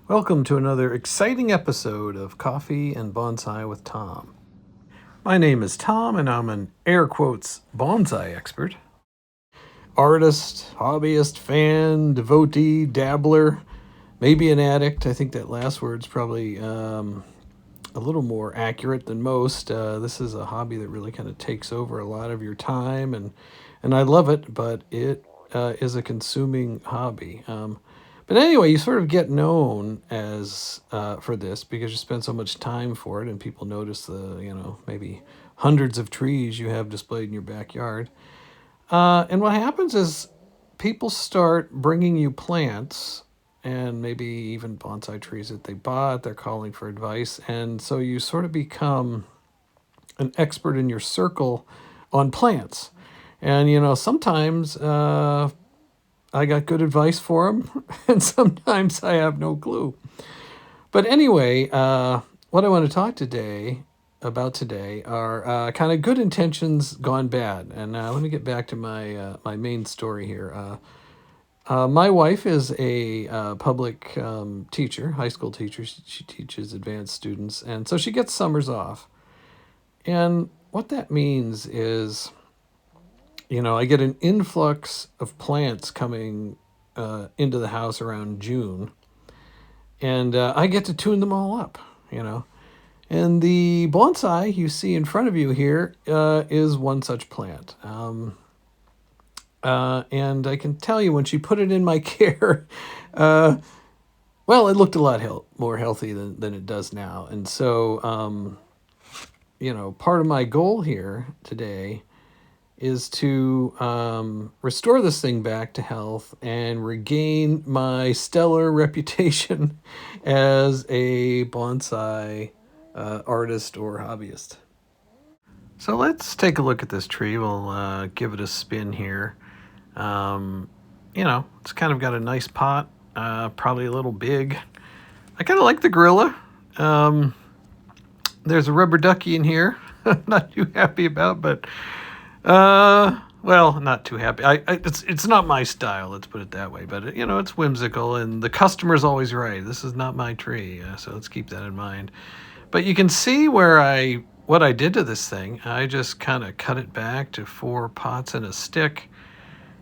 Welcome to another exciting episode of Coffee and Bonsai with Tom. My name is Tom, and I'm an air quotes bonsai expert. Artist, hobbyist, fan, devotee, dabbler, maybe an addict. I think that last word's probably a little more accurate than most. This is a hobby that really kind of takes over a lot of your time, and I love it, but it is a consuming hobby. But anyway, you sort of get known as for this because you spend so much time for it, and people notice maybe hundreds of trees you have displayed in your backyard. And what happens is people start bringing you plants and maybe even bonsai trees that they bought. They're calling for advice. And so you sort of become an expert in your circle on plants. And, sometimes I got good advice for them, and sometimes I have no clue. But anyway, what I want to talk about today are kind of good intentions gone bad. And let me get back to my main story here. My wife is a public teacher, high school teacher. She teaches advanced students, and so she gets summers off. And what that means is, I get an influx of plants coming into the house around June, and I get to tune them all up. And the bonsai you see in front of you here is one such plant. And I can tell you when she put it in my care, well, it looked a lot more healthy than it does now. And so, part of my goal here today is to restore this thing back to health and regain my stellar reputation as a bonsai artist or hobbyist. So let's take a look at this tree. We'll give it a spin here. It's kind of got a nice pot, probably a little big. I kind of like the gorilla. There's a rubber ducky in here. I'm not too happy about, but well, not too happy. It's not my style. Let's put it that way. But it's whimsical, and the customer's always right. This is not my tree, so let's keep that in mind. But you can see what I did to this thing. I just kind of cut it back to 4 pots and a stick.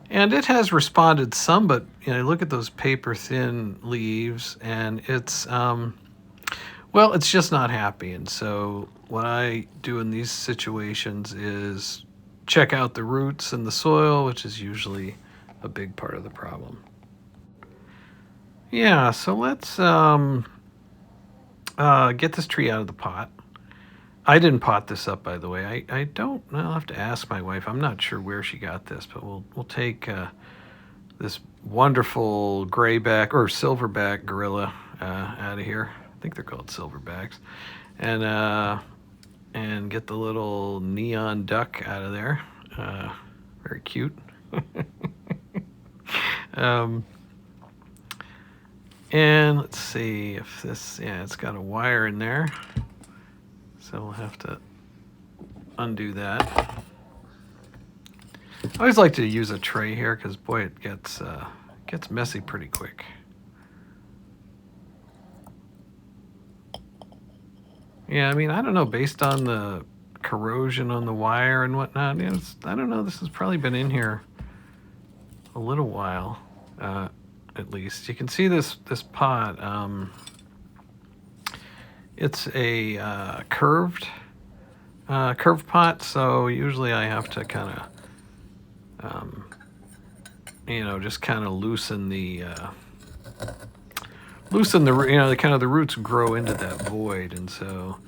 And it has responded some, but look at those paper thin leaves, and it's it's just not happy. And so what I do in these situations is check out the roots and the soil, which is usually a big part of the problem. Yeah, so let's get this tree out of the pot. I didn't pot this up, by the way. I'll have to ask my wife. I'm not sure where she got this, but we'll take this wonderful grayback or silverback gorilla out of here. I think they're called silverbacks. And get the little neon duck out of there. Very cute. And let's see if this, it's got a wire in there. So we'll have to undo that. I always like to use a tray here because, boy, it gets messy pretty quick. Yeah, I mean, I don't know, based on the corrosion on the wire and whatnot, I don't know, this has probably been in here a little while, at least. You can see this pot. It's a curved pot, so usually I have to kind of, just kind of loosen the the roots grow into that void, and so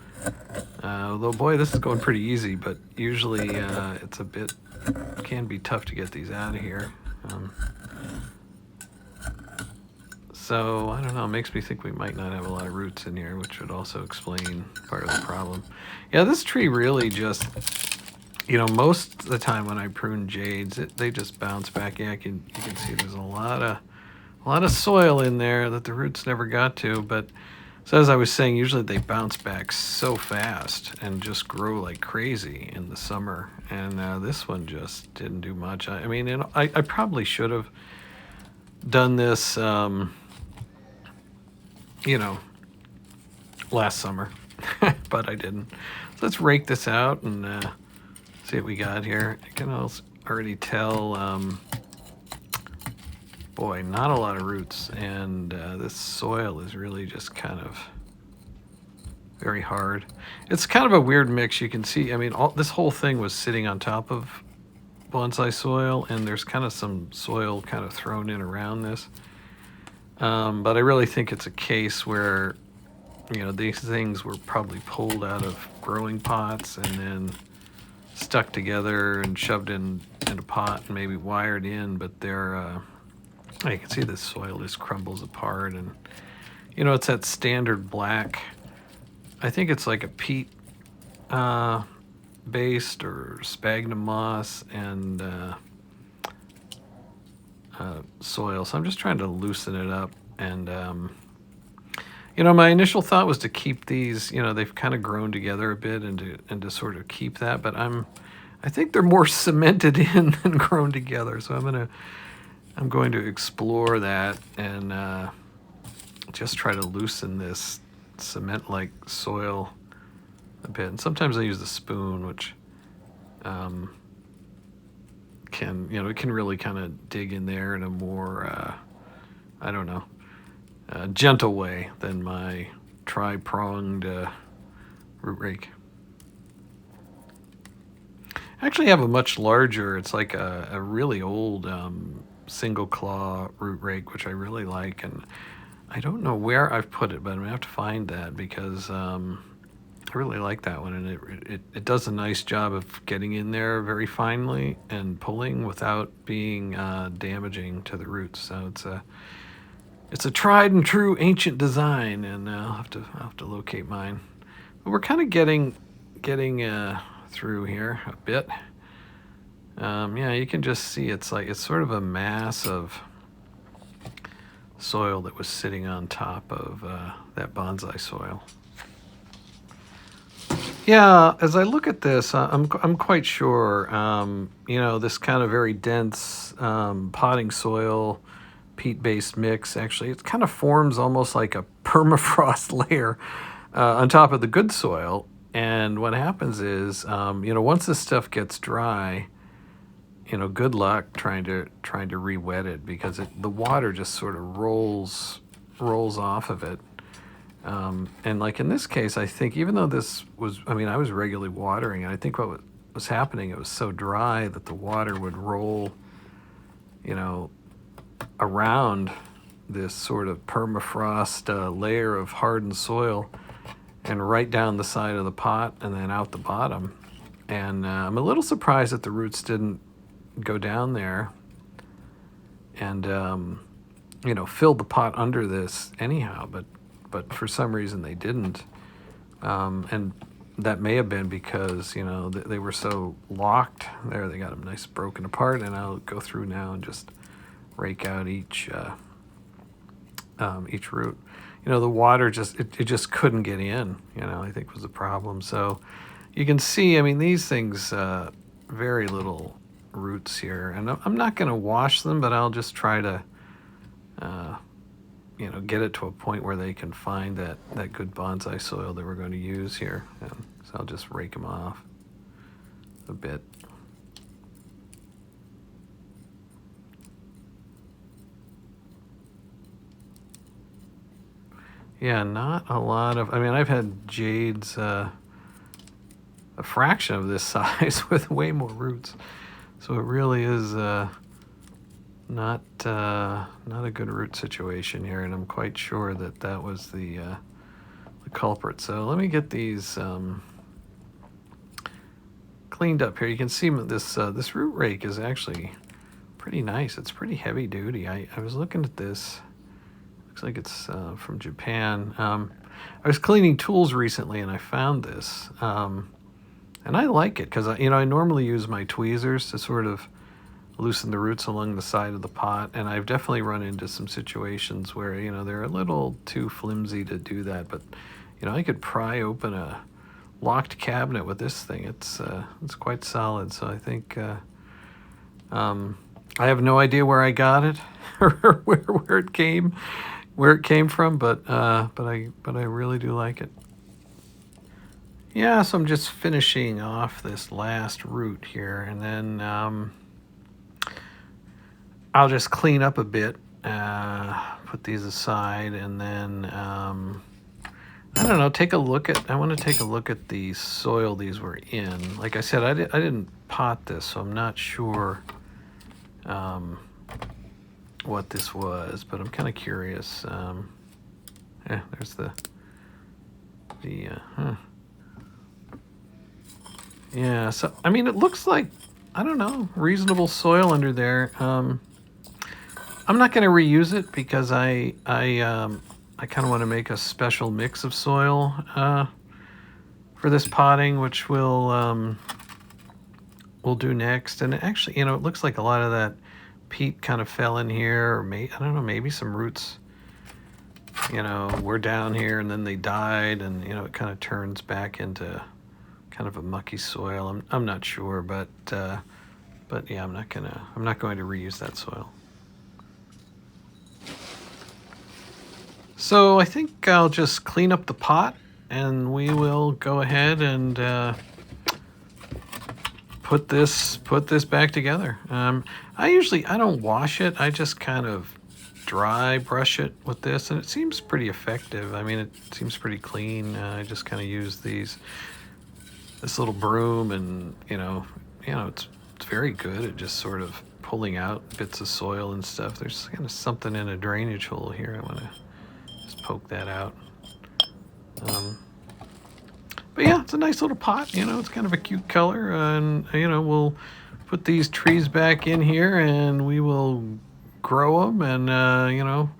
although, boy, this is going pretty easy, but usually it's can be tough to get these out of here. So, I don't know, it makes me think we might not have a lot of roots in here, which would also explain part of the problem. Yeah, this tree really just, most of the time when I prune jades, they just bounce back. Yeah, you can see there's a lot of soil in there that the roots never got to. But so as I was saying, usually they bounce back so fast and just grow like crazy in the summer. And this one just didn't do much. I mean, I probably should have done this you know, last summer, but I didn't. So let's rake this out and see what we got here. I can already tell, boy, not a lot of roots, and this soil is really just kind of very hard. It's kind of a weird mix. You can see, I mean, this whole thing was sitting on top of bonsai soil, and there's kind of some soil kind of thrown in around this. But I really think it's a case where, you know, these things were probably pulled out of growing pots and then stuck together and shoved in a pot and maybe wired in, but they're, you can see this soil just crumbles apart, and, you know, it's that standard black, I think it's like a peat based or sphagnum moss and soil. So I'm just trying to loosen it up, and you know, my initial thought was to keep these, you know, they've kind of grown together a bit, and to sort of keep that, but I think they're more cemented in than grown together. So I'm going to explore that and just try to loosen this cement-like soil a bit. And sometimes I use the spoon, which can, you know, it can really kind of dig in there in a more, I don't know, gentle way than my tri-pronged root rake. I actually have a much larger, it's like a really old single claw root rake, which I really like, and I don't know where I've put it, but I'm gonna have to find that, because I really like that one, and it does a nice job of getting in there very finely and pulling without being damaging to the roots. So it's a tried and true ancient design, and I'll have to locate mine. But we're kind of getting through here a bit. Yeah, you can just see it's sort of a mass of soil that was sitting on top of that bonsai soil. Yeah, as I look at this, I'm quite sure, you know, this kind of very dense potting soil, peat-based mix, actually, it kind of forms almost like a permafrost layer on top of the good soil. And what happens is, you know, once this stuff gets dry, you know, good luck trying to re-wet it, because the water just sort of rolls off of it. And like in this case, I think even though this was, I mean, I was regularly watering, and I think what was happening, it was so dry that the water would roll, you know, around this sort of permafrost layer of hardened soil and right down the side of the pot and then out the bottom. And I'm a little surprised that the roots didn't go down there and, you know, fill the pot under this anyhow, but for some reason they didn't. And that may have been because, you know, they were so locked there. They got them nice broken apart, and I'll go through now and just rake out each root. You know, the water just couldn't get in, you know, I think was the problem. So you can see, I mean, these things, very little roots here, and I'm not going to wash them, but I'll just try to, you know, get it to a point where they can find that good bonsai soil that we're going to use here. And so I'll just rake them off a bit. Yeah, not a lot of, I mean, I've had jades a fraction of this size with way more roots. So it really is not a good root situation here, and I'm quite sure that was the culprit. So let me get these cleaned up here. You can see this root rake is actually pretty nice. It's pretty heavy duty. I was looking at this. Looks like it's from Japan. I was cleaning tools recently, and I found this, and I like it because I normally use my tweezers to sort of loosen the roots along the side of the pot, and I've definitely run into some situations where they're a little too flimsy to do that. But I could pry open a locked cabinet with this thing. It's quite solid. So I think I have no idea where I got it or where it came. where it came from, but I really do like it. Yeah, so I'm just finishing off this last root here, and then I'll just clean up a bit, put these aside, and then I don't know, I want to take a look at the soil these were in. Like I said, I didn't pot this, so I'm not sure what this was, but I'm kind of curious. Yeah, there's the yeah, so I mean, it looks like, I don't know, reasonable soil under there. I'm not going to reuse it because I kind of want to make a special mix of soil for this potting, which we'll do next. And actually, it looks like a lot of that peat kind of fell in here, or I don't know, maybe some roots, were down here and then they died, and it kind of turns back into kind of a mucky soil. I'm not sure, but yeah, I'm not going to reuse that soil. So I think I'll just clean up the pot, and we will go ahead and put this back together. I don't wash it. I just kind of dry brush it with this, and it seems pretty effective. I mean, it seems pretty clean. I just kind of use this little broom, and it's very good at just sort of pulling out bits of soil and stuff. There's kind of something in a drainage hole here. I want to just poke that out. But yeah, it's a nice little pot. It's kind of a cute color, and we'll put these trees back in here, and we will grow them, and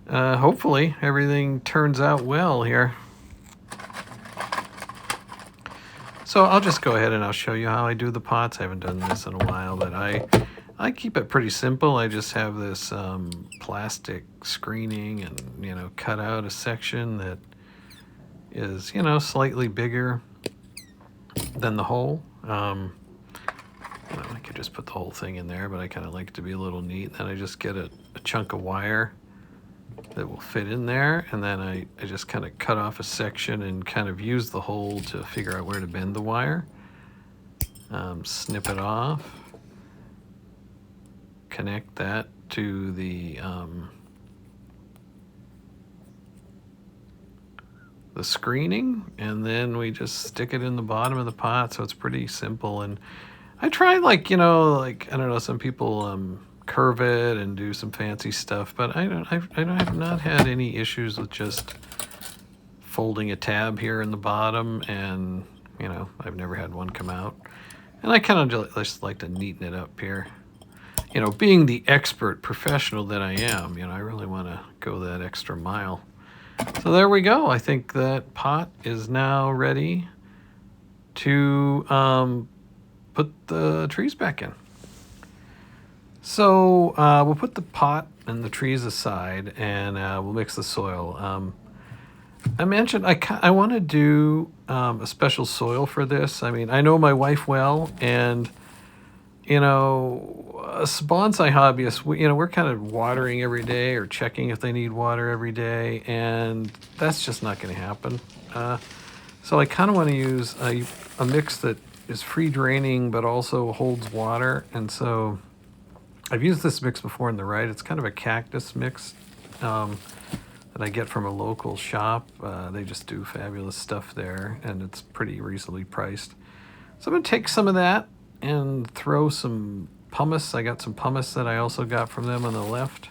hopefully everything turns out well here. So I'll just go ahead and I'll show you how I do the pots. I haven't done this in a while, but I keep it pretty simple. I just have this plastic screening, and cut out a section that is slightly bigger than the hole. I could just put the whole thing in there, but I kind of like it to be a little neat. Then I just get a chunk of wire that will fit in there, and then I just kind of cut off a section and kind of use the hole to figure out where to bend the wire. Snip it off, connect that to the screening, and then we just stick it in the bottom of the pot. So it's pretty simple. And I try, I don't know, some people curve it and do some fancy stuff, but I have not had any issues with just folding a tab here in the bottom, and I've never had one come out. And I kind of just like to neaten it up here. Being the expert professional that I am, I really want to go that extra mile. So there we go. I think that pot is now ready to put the trees back in. So we'll put the pot and the trees aside, and we'll mix the soil. I mentioned I want to do a special soil for this. I mean, I know my wife well, and us bonsai hobbyists, we're kind of watering every day or checking if they need water every day, and that's just not going to happen. So I kind of want to use a mix that is free draining but also holds water. And so I've used this mix before in the right. It's kind of a cactus mix that I get from a local shop. They just do fabulous stuff there, and it's pretty reasonably priced. So I'm going to take some of that and throw some pumice. I got some pumice that I also got from them on the left.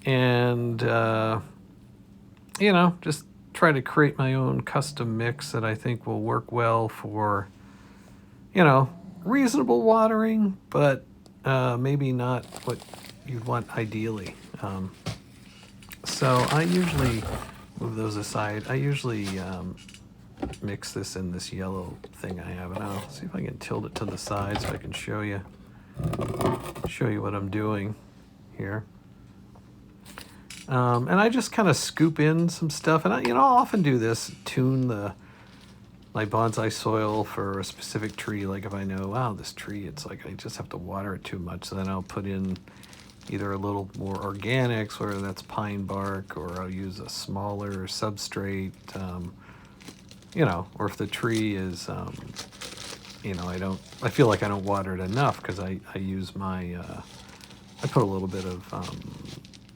And, just try to create my own custom mix that I think will work well for, reasonable watering, but maybe not what you'd want ideally. So I usually move those aside. I usually mix this in this yellow thing I have, and I'll see if I can tilt it to the side so I can show you what I'm doing here. And I just kind of scoop in some stuff, and I'll often do this, tune my bonsai soil for a specific tree. Like if I know, wow, this tree, it's like I just have to water it too much, so then I'll put in either a little more organics, whether that's pine bark, or I'll use a smaller substrate, you know, or if the tree is, you know, I feel like I don't water it enough because I use my, I put a little bit of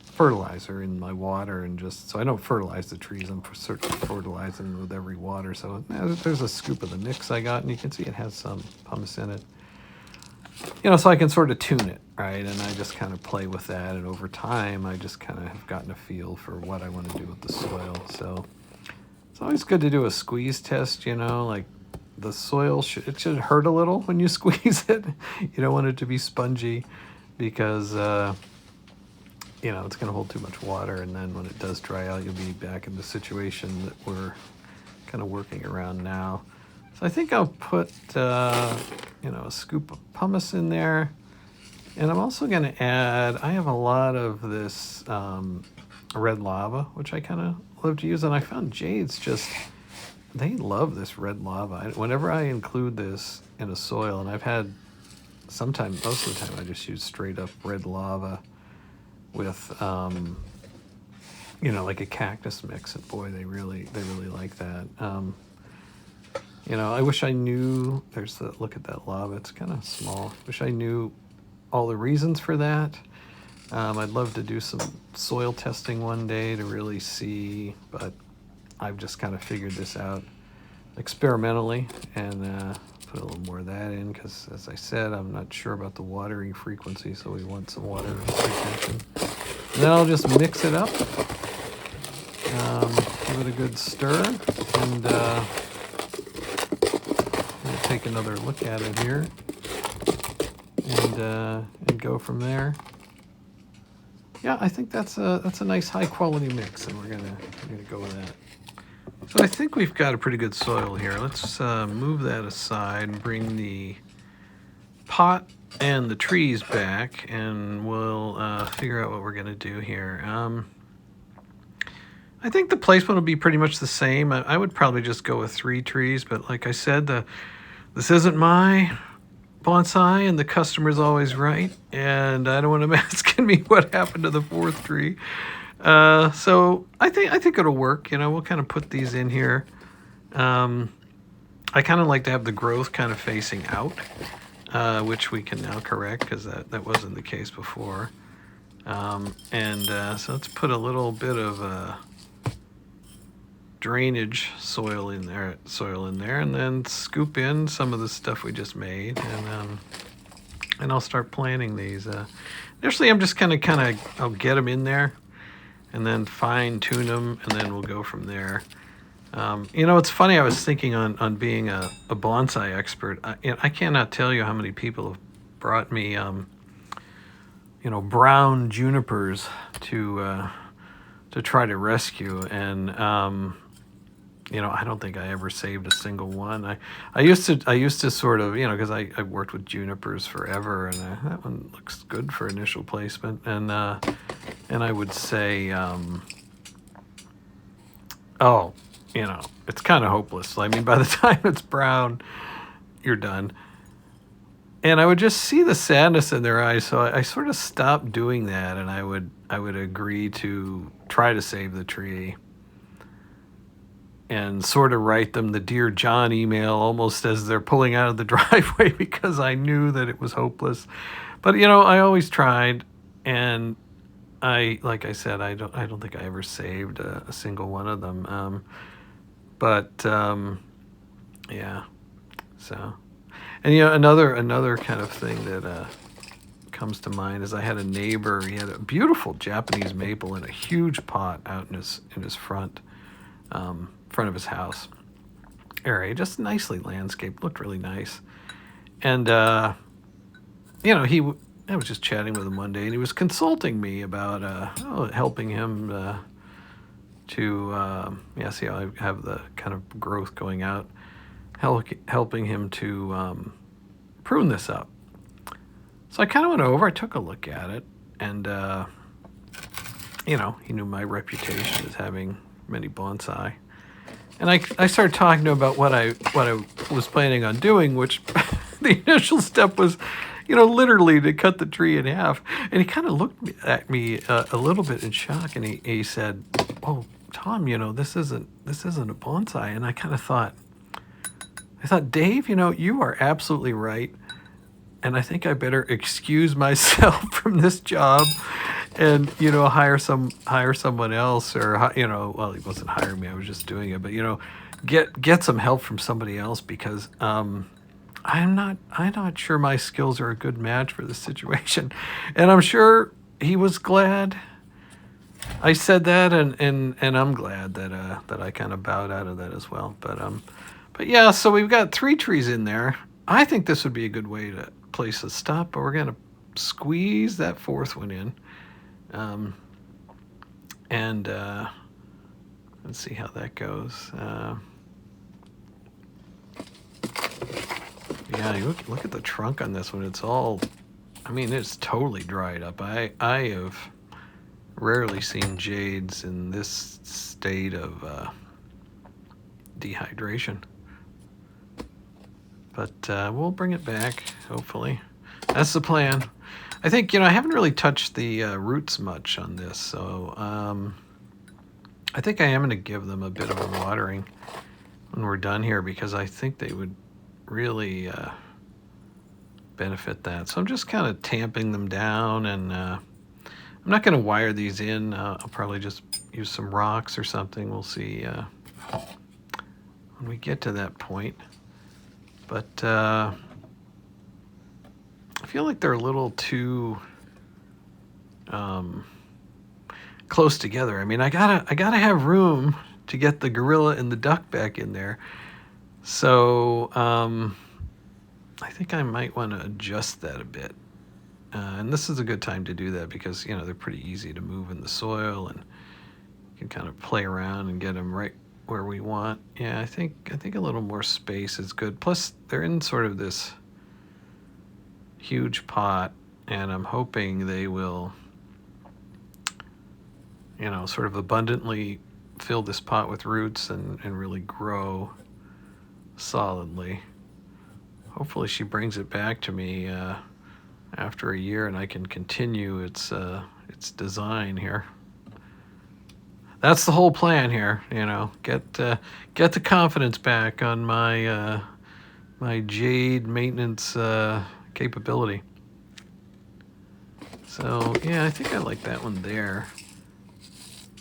fertilizer in my water, and just so I don't fertilize the trees, I'm certainly fertilizing them with every water. So there's a scoop of the mix I got, and you can see it has some pumice in it. You know, so I can sort of tune it, right? And I just kind of play with that, and over time I just kind of have gotten a feel for what I want to do with the soil. So it's always good to do a squeeze test, you know, like the soil it should hurt a little when you squeeze it. You don't want it to be spongy because you know, it's going to hold too much water, and then when it does dry out, you'll be back in the situation that we're kind of working around now. So I think I'll put, you know, a scoop of pumice in there. And I'm also going to add, I have a lot of this red lava, which I kind of love to use. And I found jades they love this red lava. Whenever I include this in a soil, and I've had most of the time, I just use straight up red lava with, you know, like a cactus mix. And boy, they really like that. You know, I wish I knew, look at that lava, it's kind of small. Wish I knew all the reasons for that. I'd love to do some soil testing one day to really see, but I've just kind of figured this out experimentally, and put a little more of that in because, as I said, I'm not sure about the watering frequency, so we want some water retention. And then I'll just mix it up, give it a good stir, and take another look at it here, and go from there. Yeah, I think that's a nice high quality mix, and we're gonna go with that. So I think we've got a pretty good soil here. Let's move that aside and bring the pot and the trees back, and we'll figure out what we're gonna do here. I think the placement will be pretty much the same. I would probably just go with 3 trees, but like I said, this isn't my bonsai, and the customer's always right, and I don't want him asking me what happened to the 4th tree. So I think it'll work. You know, we'll kind of put these in here. I kind of like to have the growth kind of facing out, which we can now correct because that wasn't the case before. So let's put a little bit of drainage soil in there, and then scoop in some of the stuff we just made, and I'll start planting these. Initially, I'm just kind of I'll get them in there, and then fine tune them, and then we'll go from there. You know, it's funny. I was thinking on being a bonsai expert. I cannot tell you how many people have brought me, you know, brown junipers to try to rescue, and you know, I don't think I ever saved a single one. I used to sort of, you know, because I worked with junipers forever, and that one looks good for initial placement, and I would say, oh, you know, it's kind of hopeless. I mean, by the time it's brown, you're done. And I would just see the sadness in their eyes, so I sort of stopped doing that, and I would agree to try to save the tree, and sort of write them the Dear John email almost as they're pulling out of the driveway because I knew that it was hopeless. But, you know, I always tried, and like I said, I don't think I ever saved a single one of them. Yeah, so. And, you know, another kind of thing that comes to mind is I had a neighbor. He had a beautiful Japanese maple in a huge pot out in his front of his house area, just nicely landscaped, looked really nice. And you know, I was just chatting with him one day, and he was consulting me about helping him to see how I have the kind of growth going out, helping him to prune this up. So I kind of went over, I took a look at it, and you know, he knew my reputation as having many bonsai. And I started talking to him about what I was planning on doing, which the initial step was, literally to cut the tree in half. And he kind of looked at me a little bit in shock, and he said, "Oh, Tom, this isn't a bonsai." And I thought, Dave, you are absolutely right. And I think I better excuse myself from this job and, hire someone else, or, well, he wasn't hiring me. I was just doing it, but, get some help from somebody else, because, I'm not sure my skills are a good match for this situation. And I'm sure he was glad I said that, and I'm glad that I kind of bowed out of that as well. But yeah, so we've got 3 trees in there. I think this would be a good way to place a stop, but we're gonna squeeze that 4th one in, and let's see how that goes. Yeah, you look at the trunk on this one. It's all, it's totally dried up. I have rarely seen jades in this state of dehydration. But we'll bring it back, hopefully. That's the plan. I think, I haven't really touched the roots much on this, so I think I am going to give them a bit of a watering when we're done here, because I think they would really benefit that. So I'm just kind of tamping them down, and I'm not going to wire these in. I'll probably just use some rocks or something. We'll see when we get to that point. But I feel like they're a little too close together. I gotta have room to get the gorilla and the duck back in there. So I think I might want to adjust that a bit. And this is a good time to do that, because they're pretty easy to move in the soil, and you can kind of play around and get them right where we want. Yeah, I think a little more space is good. Plus, they're in sort of this huge pot, and I'm hoping they will, sort of abundantly fill this pot with roots and really grow solidly. Hopefully she brings it back to me after a year, and I can continue its design here. That's the whole plan here, get the confidence back on my my jade maintenance capability. So yeah, I think I like that one there.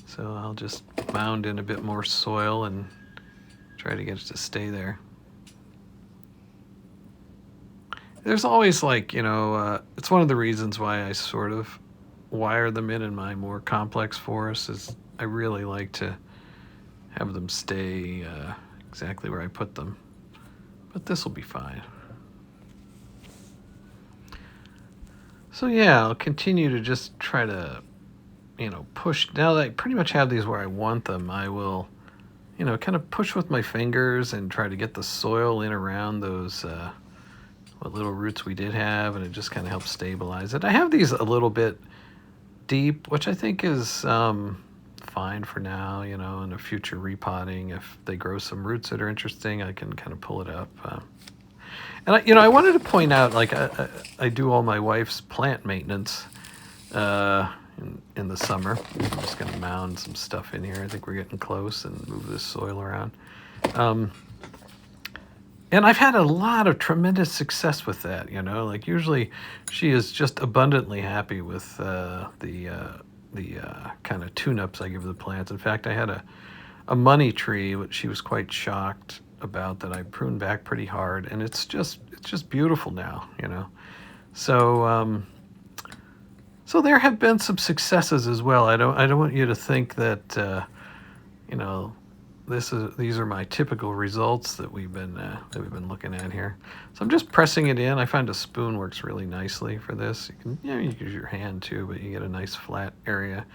So I'll just mound in a bit more soil and try to get it to stay there. There's always it's one of the reasons why I sort of wire them in my more complex forests, is I really like to have them stay exactly where I put them. But this will be fine. So yeah, I'll continue to just try to, push. Now that I pretty much have these where I want them, I will, kind of push with my fingers and try to get the soil in around those what little roots we did have, and it just kind of helps stabilize it. I have these a little bit deep, which I think is fine for now. In a future repotting, if they grow some roots that are interesting, I can kind of pull it up. And I wanted to point out, I do all my wife's plant maintenance in the summer. I'm just going to mound some stuff in here. I think we're getting close, and move this soil around. And I've had a lot of tremendous success with that. Usually she is just abundantly happy with the kind of tune-ups I give the plants. In fact, I had a money tree, which she was quite shocked about, that I pruned back pretty hard, and it's just beautiful now. So so there have been some successes as well. I don't want you to think that these are my typical results that we've been looking at here. So I'm just pressing it in. I find a spoon works really nicely for this. You can use your hand too, but you get a nice flat area.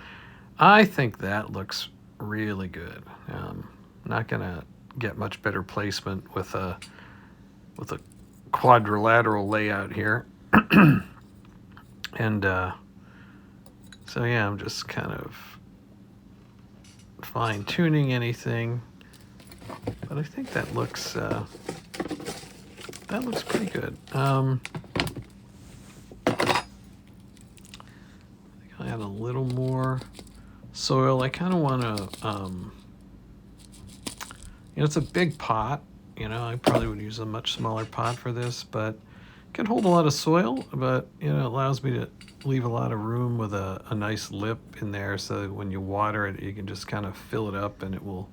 I think that looks really good. Not gonna get much better placement with a quadrilateral layout here. And so yeah, I'm just kind of fine-tuning anything, but I think that looks pretty good. little more soil. I kind of want to, it's a big pot. I probably would use a much smaller pot for this, but it can hold a lot of soil, but, it allows me to leave a lot of room with a nice lip in there so that when you water it, you can just kind of fill it up and it will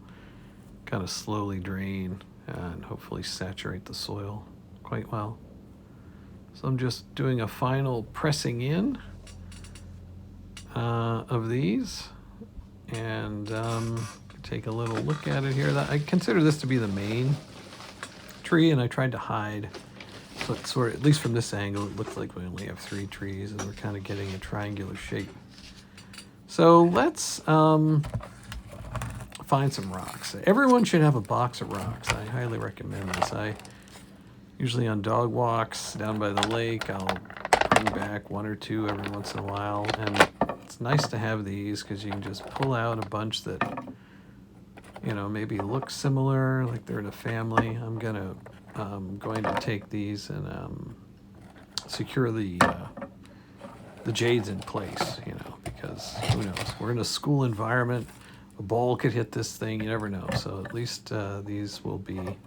kind of slowly drain and hopefully saturate the soil quite well. So I'm just doing a final pressing in of these, and take a little look at it here. I consider this to be the main tree, and I tried to hide, but sort of, at least from this angle, it looks like we only have 3 trees, and we're kind of getting a triangular shape. So let's find some rocks. Everyone should have a box of rocks. I highly recommend this. Usually on dog walks down by the lake, I'll bring back 1 or 2 every once in a while, and it's nice to have these because you can just pull out a bunch that maybe look similar, like they're in a family. I'm going to take these and secure the jades in place, because who knows? We're in a school environment. A ball could hit this thing. You never know. So at least these will be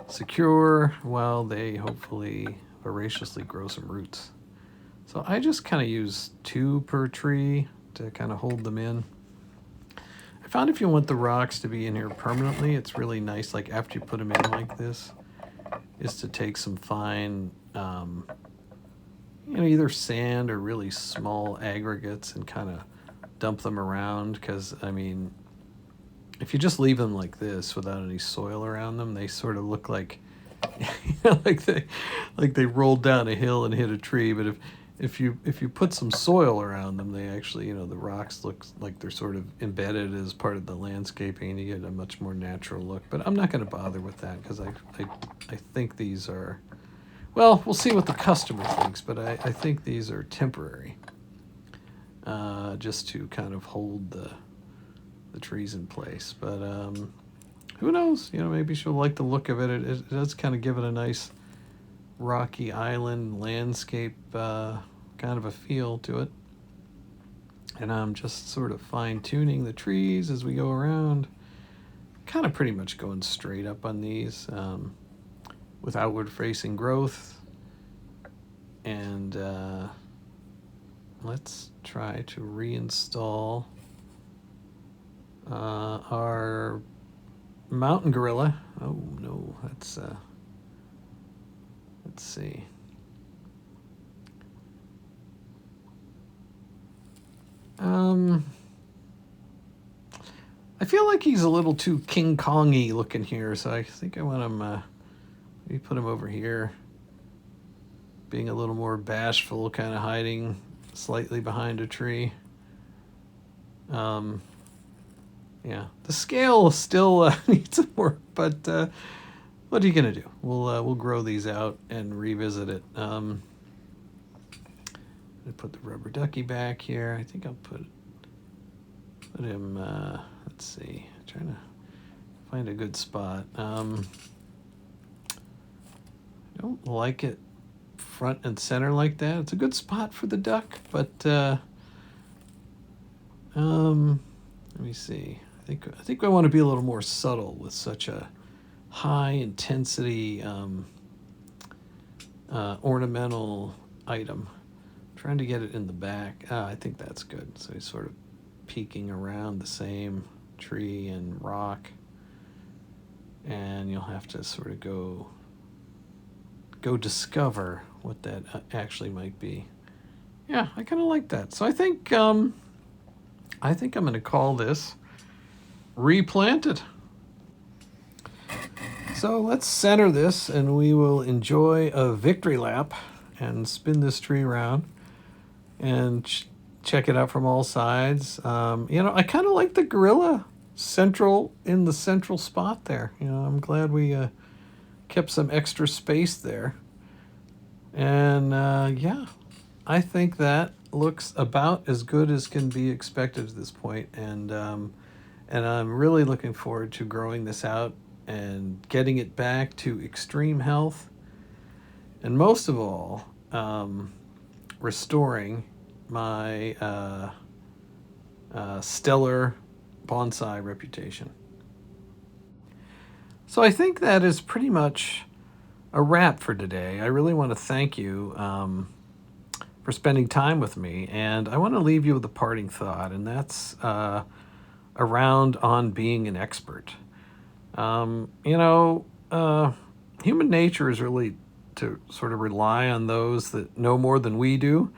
secure while they hopefully voraciously grow some roots. So I just kind of use 2 per tree to kind of hold them in. I found if you want the rocks to be in here permanently, it's really nice, like after you put them in like this, is to take some fine, either sand or really small aggregates and kind of dump them around. Because, if you just leave them like this without any soil around them, they sort of look like, like they rolled down a hill and hit a tree. But if you put some soil around them, they actually, the rocks look like they're sort of embedded as part of the landscaping, and you get a much more natural look. But I'm not going to bother with that because I think these are, well, we'll see what the customer thinks, but I think these are temporary, just to kind of hold the trees in place. But who knows? Maybe she'll like the look of it. It does kind of give it a nice rocky island landscape kind of a feel to it. And I'm just sort of fine-tuning the trees as we go around. Kind of pretty much going straight up on these with outward-facing growth. And let's try to reinstall our mountain gorilla. Oh no, that's let's see. I feel like he's a little too King Kong-y looking here, so I think I want him, maybe put him over here, being a little more bashful, kind of hiding slightly behind a tree. Yeah, the scale still needs some work, but what are you gonna do? We'll grow these out and revisit it. I'm gonna put the rubber ducky back here. I think I'll put him. Let's see. I'm trying to find a good spot. I don't like it front and center like that. It's a good spot for the duck, but let me see. I think I want to be a little more subtle with such a high intensity ornamental item. I'm trying to get it in the back. I think that's good. So he's sort of peeking around the same tree and rock, and you'll have to sort of go discover what that actually might be. Yeah, I kind of like that. So I think I'm going to call this Replanted. So let's center this, and we will enjoy a victory lap and spin this tree around and check it out from all sides. I kind of like the gorilla in the central spot there. I'm glad we kept some extra space there. And yeah, I think that looks about as good as can be expected at this point. And I'm really looking forward to growing this out and getting it back to extreme health. And most of all, restoring my stellar bonsai reputation. So I think that is pretty much a wrap for today. I really want to thank you for spending time with me, and I want to leave you with a parting thought, and that's around on being an expert. You know, human nature is really to sort of rely on those that know more than we do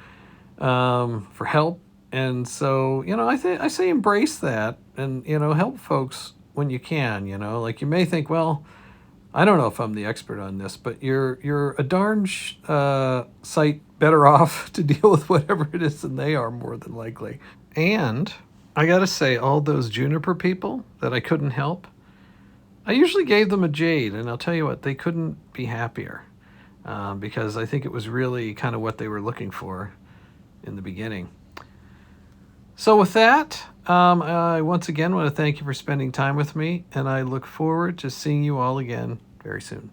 for help. And so, you know, I say embrace that, and, you know, help folks when you can. You know, like, you may think, well, I don't know if I'm the expert on this, but you're a darn sight better off to deal with whatever it is than they are, more than likely. And I gotta say, all those juniper people that I couldn't help, I usually gave them a jade, and I'll tell you what, they couldn't be happier, because I think it was really kind of what they were looking for in the beginning. So with that, I once again want to thank you for spending time with me, and I look forward to seeing you all again very soon.